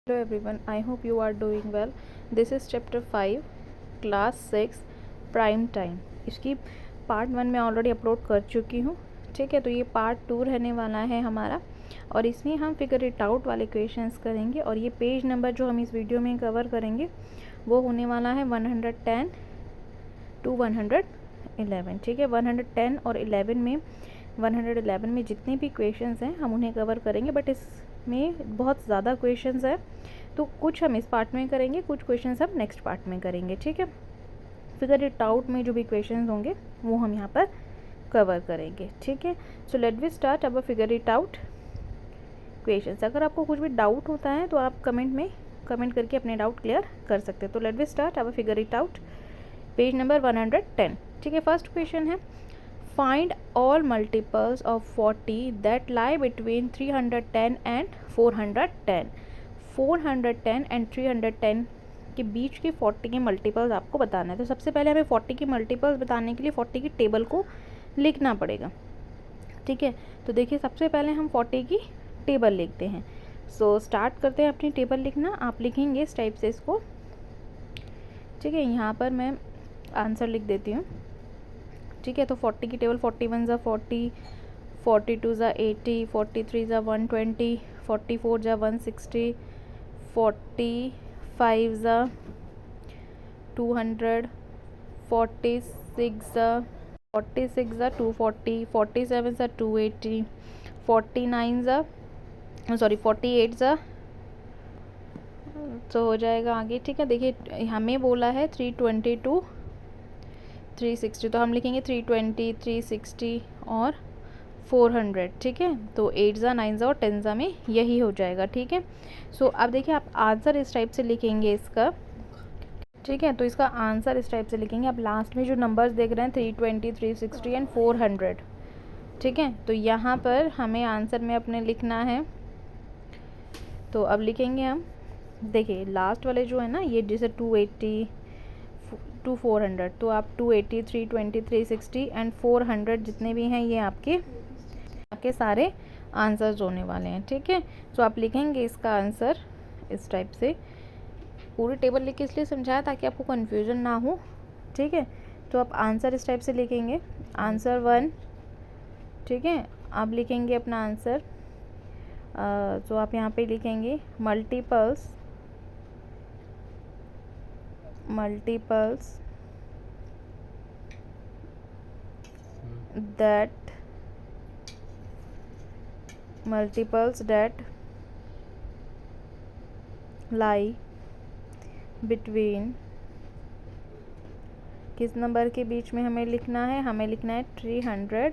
Hello everyone, I hope you are doing well. This is chapter 5 class 6 prime time. इसकी part 1 मैं already upload कर चुकी हूँ। ठीक है, तो ये पार्ट 2 रहने वाला है हमारा और इसमें हम फिगर इट आउट वाले क्वेश्चंस करेंगे और ये पेज नंबर जो हम इस वीडियो में कवर करेंगे वो होने वाला है 110 to 111। ठीक है, 110 और 11 में 111 में जितने भी क्वेश्चंस हैं हम उन्हें कवर करेंगे, बट इसमें बहुत ज़्यादा क्वेश्चंस है तो कुछ हम इस पार्ट में करेंगे, कुछ क्वेश्चंस हम नेक्स्ट पार्ट में करेंगे। ठीक है, फिगर इट आउट में जो भी क्वेश्चंस होंगे वो हम यहाँ पर कवर करेंगे। ठीक है, सो लेट वी स्टार्ट अब फिगर इट आउट क्वेश्चंस। अगर आपको कुछ भी डाउट होता है तो आप कमेंट में कमेंट करके अपने डाउट क्लियर कर सकते हैं। तो लेट वी स्टार्ट अब figure it out page number 110। ठीक है, फर्स्ट क्वेश्चन है find all multiples of 40 that lie between 310 and 410। 410 and 310 के बीच के 40 के मल्टीपल्स आपको बताना है। तो सबसे पहले हमें 40 के मल्टीपल्स बताने के लिए 40 की टेबल को लिखना पड़ेगा। ठीक है, तो देखिए सबसे पहले हम 40 की टेबल लिखते हैं। सो स्टार्ट करते हैं अपनी टेबल लिखना। आप लिखेंगे इस टाइप से इसको। ठीक है, यहाँ पर मैं आंसर लिख देती हूँ। ठीक है, तो 40 की टेबल 41 ज़ा 40, 42 ज़ा 80, 43 ज़ा 120, 44 ज़ा 160, 45 ज़ा 200, 46 ज़ा 240, 47 ज़ा 280, 49 ज़ा 48 ज़ा तो हो जाएगा आगे। ठीक है, देखिए हमें बोला है 322 360, तो हम लिखेंगे 320, 360 और 400। ठीक है, तो 8 ज़ा 9 ज़ा और 10 ज़ा में यही हो जाएगा। ठीक है, सो अब देखिए आप आंसर इस टाइप से लिखेंगे इसका। ठीक है, तो इसका आंसर इस टाइप से लिखेंगे। आप लास्ट में जो नंबर्स देख रहे हैं 320, 360 एंड 400। ठीक है, तो यहाँ पर हमें आंसर में अपने लिखना है। तो अब लिखेंगे हम, देखिए लास्ट वाले जो है ना ये जैसे 280 टू 400, तो आप 280, 320, 360 एंड 400 जितने भी हैं ये आपके सारे आंसर्स होने वाले हैं। ठीक है, तो आप लिखेंगे इसका आंसर इस टाइप से। पूरी टेबल लिख के इसलिए समझाया ताकि आपको कन्फ्यूजन ना हो। ठीक है, तो आप आंसर इस टाइप से लिखेंगे, आंसर 1। ठीक है, आप लिखेंगे अपना आंसर। तो आप यहाँ पे लिखेंगे मल्टीपल्स that lie between, किस नंबर के बीच में हमें लिखना है? हमें लिखना है 300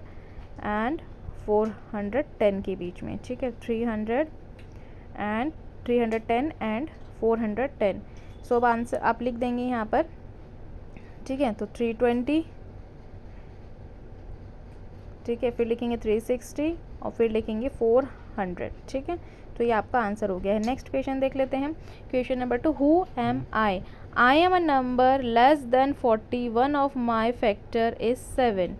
एंड 410 के बीच में। ठीक है, 310 एंड 410। सो अब आंसर आप लिख देंगे यहाँ पर। ठीक है, तो 320, ठीक है, फिर लिखेंगे 360 और फिर लिखेंगे 400। ठीक है, तो ये आपका आंसर हो गया है। नेक्स्ट क्वेश्चन देख लेते हैं। Question number 2, who am I? I am a number less than 40, one of my factor is 7,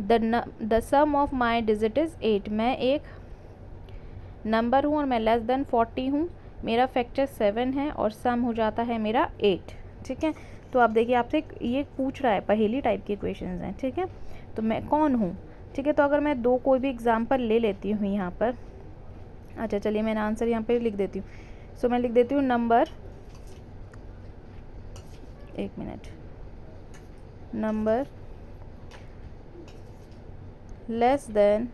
the sum of my digit is 8। मैं एक नंबर हूँ और मैं लेस देन 40 हूँ, मेरा फैक्टर 7 है और सम हो जाता है मेरा 8। ठीक है, तो आप देखिए आपसे ये पूछ रहा है, पहेली टाइप के क्वेश्चंस हैं। ठीक है, तो मैं कौन हूँ? ठीक है, तो अगर मैं दो कोई भी एग्जांपल ले लेती हूँ यहाँ पर। अच्छा चलिए मैंने आंसर यहाँ पे लिख देती हूँ। सो मैं लिख देती हूँ नंबर, एक मिनट, नंबर लेस देन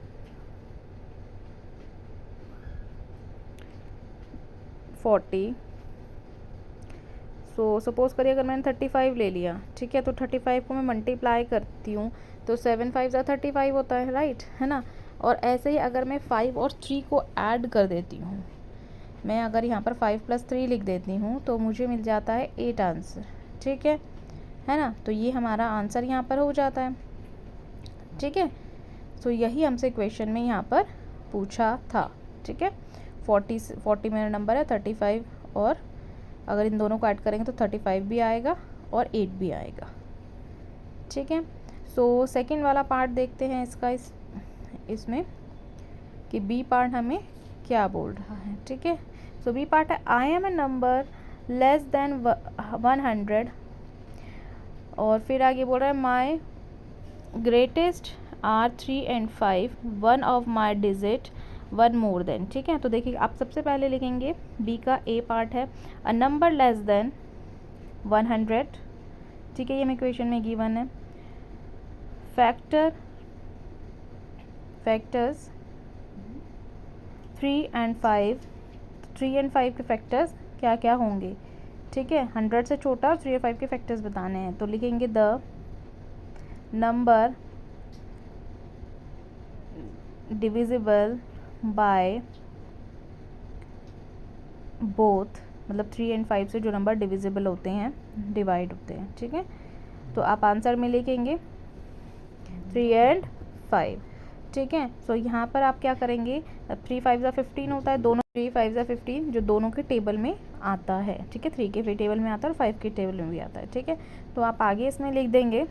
40। सो सपोज़ करिए अगर मैंने 35 ले लिया। ठीक है, तो 35 को मैं मल्टीप्लाई करती हूँ तो 7 5 ज़ा 35 होता है, राइट है ना। और ऐसे ही अगर मैं 5 और 3 को ऐड कर देती हूँ, मैं अगर यहाँ पर 5 + 3 लिख देती हूँ तो मुझे मिल जाता है 8 आंसर। ठीक है ना, तो ये हमारा आंसर यहाँ पर हो जाता है। ठीक है, तो यही हमसे क्वेश्चन में यहाँ पर पूछा था। ठीक है, 40 मेरा नंबर है, 35 और अगर इन दोनों को ऐड करेंगे तो 35 भी आएगा और 8 भी आएगा। ठीक है, सो सेकंड वाला पार्ट देखते हैं इसका, इसमें कि बी पार्ट हमें क्या बोल रहा है। ठीक है, सो बी पार्ट है I am a number less than 100, और फिर आगे बोल रहा है my greatest are 3 and 5, one of my digit one more than. ठीक है, तो देखिए आप सबसे पहले लिखेंगे बी का ए पार्ट है अ नंबर लेस देन 100। ठीक है, ये मैं क्वेश्चन में गिवन है। फैक्टर्स 3 and 5, 3 and 5 के फैक्टर्स क्या क्या होंगे। ठीक है, 100 से छोटा और 3 और 5 के फैक्टर्स बताने हैं, तो लिखेंगे the number divisible by both, मतलब 3 and 5 से जो नंबर डिविजिबल होते हैं, डिवाइड होते हैं। ठीक है, तो आप आंसर में लिखेंगे 3 and 5। ठीक है, सो यहाँ पर आप क्या करेंगे, 3 5 ज़ा 15 होता है, दोनों 3 5 ज़ा 15 जो दोनों के टेबल में आता है। ठीक है, 3 के भी टेबल में आता है और 5 के टेबल में भी आता है। ठीक है, तो आप आगे इसमें लिख देंगे,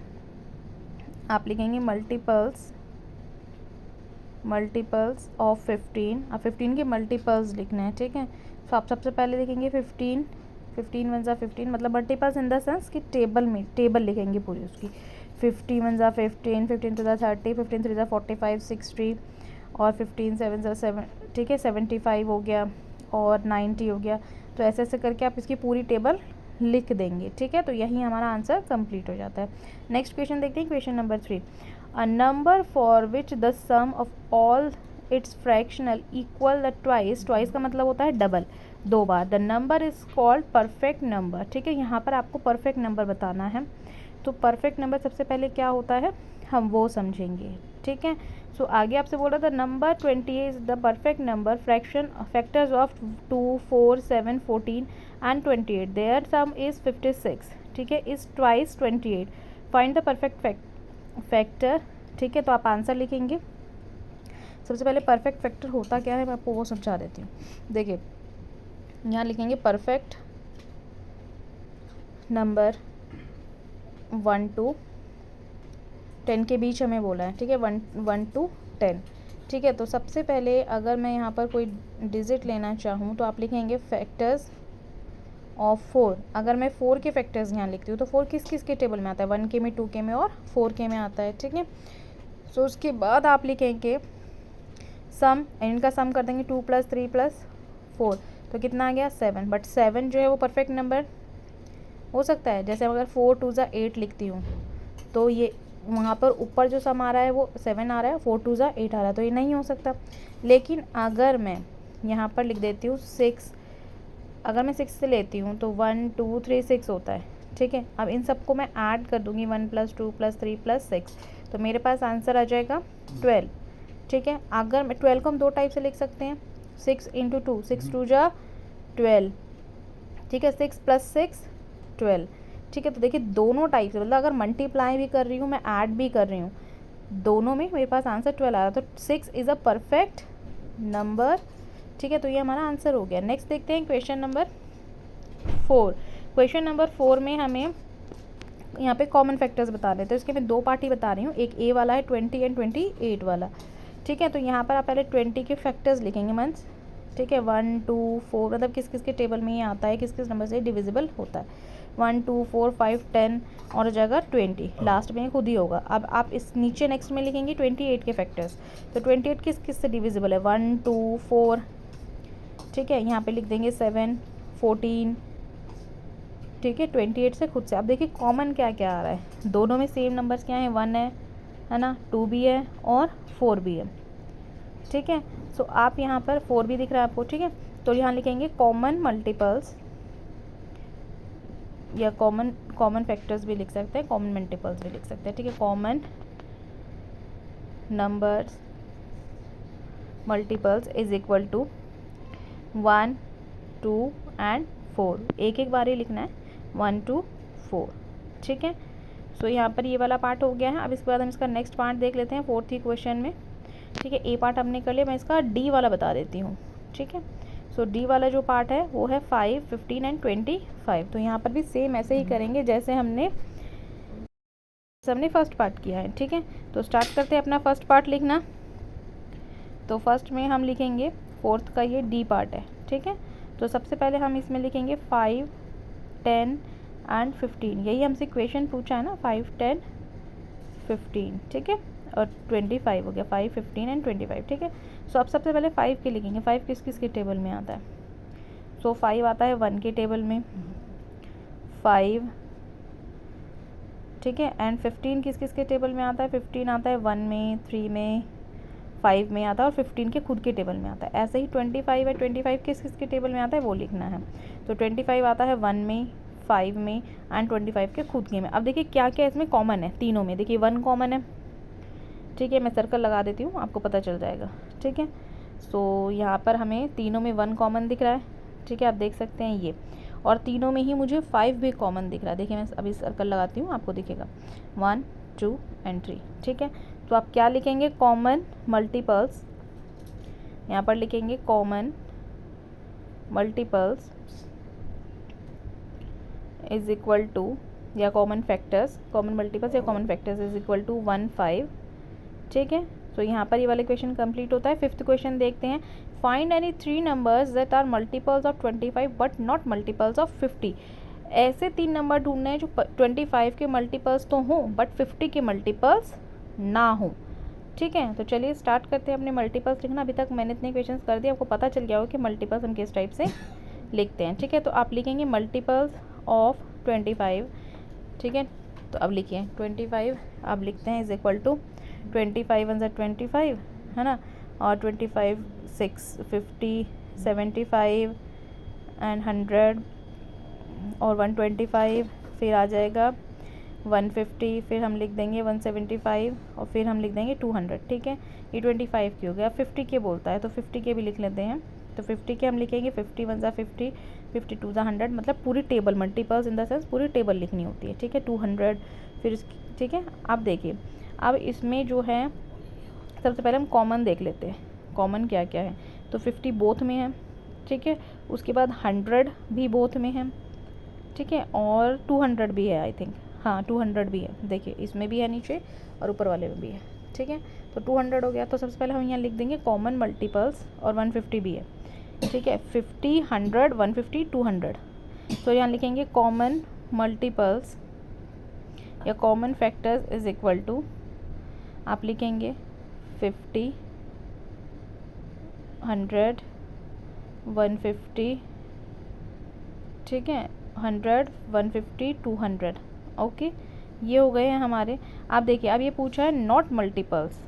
आप लिखेंगे मल्टीपल्स ऑफ 15। अब 15 के मल्टीपल्स लिखना है। ठीक है, तो आप सबसे पहले लिखेंगे 15 1 ज़ा 15, मतलब मल्टीपल्स इन द सेंस कि टेबल लिखेंगे पूरी उसकी। 50 1 ज़ा 15, 15 2 ज़ा 30, 15 3 ज़ा 45 60, और 15 7 ज़ा 7, ठीक है 75 हो गया, और 90 हो गया। तो ऐसे ऐसे करके आप इसकी पूरी टेबल लिख देंगे। ठीक है, तो यही हमारा आंसर कंप्लीट हो जाता है। नेक्स्ट क्वेश्चन देखते हैं, question number 3। A number for which the sum of all its fractional equal the twice का मतलब होता है डबल, 2 बार। The number is called perfect number. ठीक है, यहाँ पर आपको परफेक्ट नंबर बताना है। तो परफेक्ट नंबर सबसे पहले क्या होता है हम वो समझेंगे। ठीक है, सो आगे आपसे बोल रहा था number 28 is the perfect number factors of 2 4 7 14 and 28, their sum is 56। ठीक है, is twice 28, find the perfect factor. ठीक है, तो आप आंसर लिखेंगे। सबसे पहले परफेक्ट फैक्टर होता क्या है मैं आपको वो समझा देती हूँ। देखिए यहाँ लिखेंगे परफेक्ट नंबर 1 to 10 के बीच हमें बोला है। ठीक है, 1 to 10। ठीक है, तो सबसे पहले अगर मैं यहाँ पर कोई डिजिट लेना चाहूँ तो आप लिखेंगे फैक्टर्स ऑफ 4। अगर मैं 4 के फैक्टर्स यहाँ लिखती हूँ तो 4 किस किस के टेबल में आता है, 1 के में, 2 के में और 4 के में आता है। ठीक है, सो उसके बाद आप लिखेंगे सम, इनका सम कर देंगे 2 + 3 + 4, तो कितना आ गया 7। बट 7 जो है वो परफेक्ट नंबर हो सकता है। जैसे अगर 4 2 ज़ा 8 लिखती हूँ तो ये वहाँ पर ऊपर जो सम आ रहा है वो 7 आ रहा है, 4 2 ज़ा 8 आ रहा है, तो ये नहीं हो सकता। लेकिन अगर मैं यहाँ पर लिख देती हूँ 6, अगर मैं 6 से लेती हूँ तो 1 2 3 6 होता है। ठीक है, अब इन सबको मैं ऐड कर दूँगी 1 + 2 + 3 + 6, तो मेरे पास आंसर आ जाएगा 12। ठीक है, अगर मैं 12 को हम 2 टाइप से लिख सकते हैं, 6 × 2, 6 2 ज़ा 12। ठीक है, 6 + 6 12। ठीक है, तो देखिए दोनों टाइप से, मतलब अगर मल्टीप्लाई भी कर रही हूँ मैं ऐड भी कर रही हूँ, दोनों में मेरे पास आंसर 12 आ रहा है, तो 6 इज़ अ परफेक्ट नंबर। ठीक है, तो ये हमारा आंसर हो गया। नेक्स्ट देखते हैं क्वेश्चन नंबर 4। क्वेश्चन नंबर 4 में हमें यहाँ पे कॉमन फैक्टर्स बता रहे थे, इसके मैं 2 पार्ट ही बता रही हूँ, एक ए वाला है 20 and 28 वाला। ठीक है, तो यहाँ पर आप पहले 20 के फैक्टर्स लिखेंगे मंस। ठीक है, 1 2 4, मतलब किस किस के टेबल में ये आता है, किस किस नंबर से डिविजिबल होता है। 1 2 4 5 10 और जगह 20 लास्ट में खुद ही होगा। अब आप इस नीचे नेक्स्ट में लिखेंगे 28 के फैक्टर्स, तो 28 किस किस से डिविजिबल है, 1 2 4। ठीक है, यहाँ पे लिख देंगे 7 14। ठीक है, 28 से खुद से। अब देखिए कॉमन क्या क्या आ रहा है, दोनों में सेम नंबर्स क्या हैं, 1 है ना, 2 भी है और 4 भी है। ठीक है, सो आप यहाँ पर 4 भी दिख रहा है आपको। ठीक है, तो यहाँ लिखेंगे कॉमन मल्टीपल्स, या कॉमन फैक्टर्स भी लिख सकते हैं, कॉमन मल्टीपल्स भी लिख सकते हैं। ठीक है, common numbers multiples is equal to 1 2 and 4, एक एक बार ही लिखना है, 1 2 4। ठीक है, सो यहाँ पर ये वाला पार्ट हो गया है। अब इसके बाद हम इसका नेक्स्ट पार्ट देख लेते हैं 4th क्वेश्चन में। ठीक है, ए पार्ट हमने कर लिया, मैं इसका डी वाला बता देती हूँ। ठीक है, सो डी वाला जो पार्ट है वो है 5 15 and 25। तो यहाँ पर भी सेम ऐसे ही करेंगे जैसे हमने फर्स्ट पार्ट किया है। ठीक है, तो स्टार्ट करते हैं अपना फर्स्ट पार्ट लिखना। तो फर्स्ट में हम लिखेंगे 4th का ये डी पार्ट है। ठीक है, तो सबसे पहले हम इसमें लिखेंगे 5, 10 एंड 15, यही हमसे क्वेश्चन पूछा है ना, 5, 10, 15, ठीक है, और 25 हो गया, 5, 15 एंड 25, ठीक है। सो अब सबसे पहले 5 के लिखेंगे, 5 किस किस के टेबल में आता है? सो 5 आता है 1 के टेबल में, 5, ठीक है, एंड 15 किस किस के टेबल में आता है? 15 आता है 1 में, 3 में, 5 में आता है, और 15 के खुद के टेबल में आता है। ऐसे ही 25 है, 25 किस किस के टेबल में आता है वो लिखना है। तो 25 आता है 1 में, 5 में एंड 25 के खुद के में। अब देखिए क्या क्या इसमें कॉमन है तीनों में, देखिए 1 कॉमन है, ठीक है, मैं सर्कल लगा देती हूँ आपको पता चल जाएगा, ठीक है। सो यहाँ पर हमें तीनों में 1 कॉमन दिख रहा है, ठीक है, आप देख सकते हैं ये, और तीनों में ही मुझे 5 भी कॉमन दिख रहा है। देखिए मैं अभी सर्कल लगाती हूँ, आपको दिखेगा 1, 2 एंड 3, ठीक है। तो आप क्या लिखेंगे? कॉमन मल्टीपल्स, यहाँ पर लिखेंगे common multiples is equal to, या कॉमन फैक्टर्स, कॉमन मल्टीपल्स या common factors is equal to 1, 5, ठीक है। तो यहाँ पर ये वाला क्वेश्चन कंप्लीट होता है। 5th क्वेश्चन देखते हैं, find any 3 numbers that are multiples of 25 but not multiples of 50। ऐसे 3 नंबर ढूंढने हैं जो 25 के मल्टीपल्स तो हों बट 50 के मल्टीपल्स ना हों, ठीक है। तो चलिए स्टार्ट करते हैं अपने मल्टीपल्स लिखना। अभी तक मैंने इतने क्वेश्चंस कर दिए, आपको पता चल गया हो कि मल्टीपल्स हम किस टाइप से लिखते हैं, ठीक है। तो आप लिखेंगे मल्टीपल्स ऑफ 25, ठीक है। तो अब लिखिए 25 आप लिखते हैं इज इक्वल टू 25 1 25, है ना, और 25 6 50 75 एंड 100 और 125, फिर आ जाएगा 150, फिर हम लिख देंगे 175 और फिर हम लिख देंगे 200, ठीक है। ये 25 की हो गया। 50 के बोलता है तो 50 के भी लिख लेते हैं। तो 50 के हम लिखेंगे 50 1 50, 52 100, मतलब पूरी table, multiples in the sense पूरी टेबल लिखनी होती है, ठीक है। 200 फिर इसकी, ठीक है। अब देखिए अब इसमें जो है सबसे पहले हम कॉमन देख लेते हैं, कॉमन क्या क्या है। तो 50 बोथ में है, ठीक है। उसके बाद 100 भी बोथ में है, ठीक है, और 200 भी है आई थिंक, हाँ 200 भी है, देखिए इसमें भी है नीचे और ऊपर वाले में भी है, ठीक है। तो 200 हो गया। तो सबसे पहले हम यहाँ लिख देंगे कॉमन मल्टीपल्स, और 150 भी है, ठीक है। 50 100 150 200, तो यहाँ लिखेंगे कॉमन मल्टीपल्स या common factors is equal to, आप लिखेंगे 50 100 150, ठीक है, 100 150 200, ओके। ये हो गए हैं हमारे। आप देखिए अब ये पूछा है नॉट मल्टीपल्स,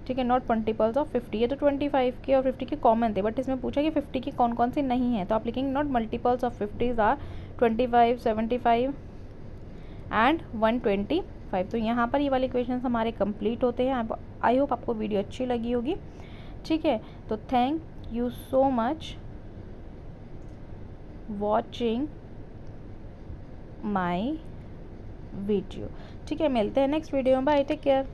ठीक है, नॉट मल्टीपल्स ऑफ 50। ये तो 25 के और 50 के कॉमन थे, बट इसमें पूछा कि 50 की कौन कौन सी नहीं है। तो आप लिखेंगे not multiples of 50 are 25 75 and 125। तो यहाँ पर ये वाले क्वेश्चन हमारे कंप्लीट होते हैं। आई होप आपको वीडियो अच्छी लगी होगी, ठीक है। तो thank you so much watching my video, ठीक है। मिलते हैं नेक्स्ट वीडियो में, बाय, टेक केयर।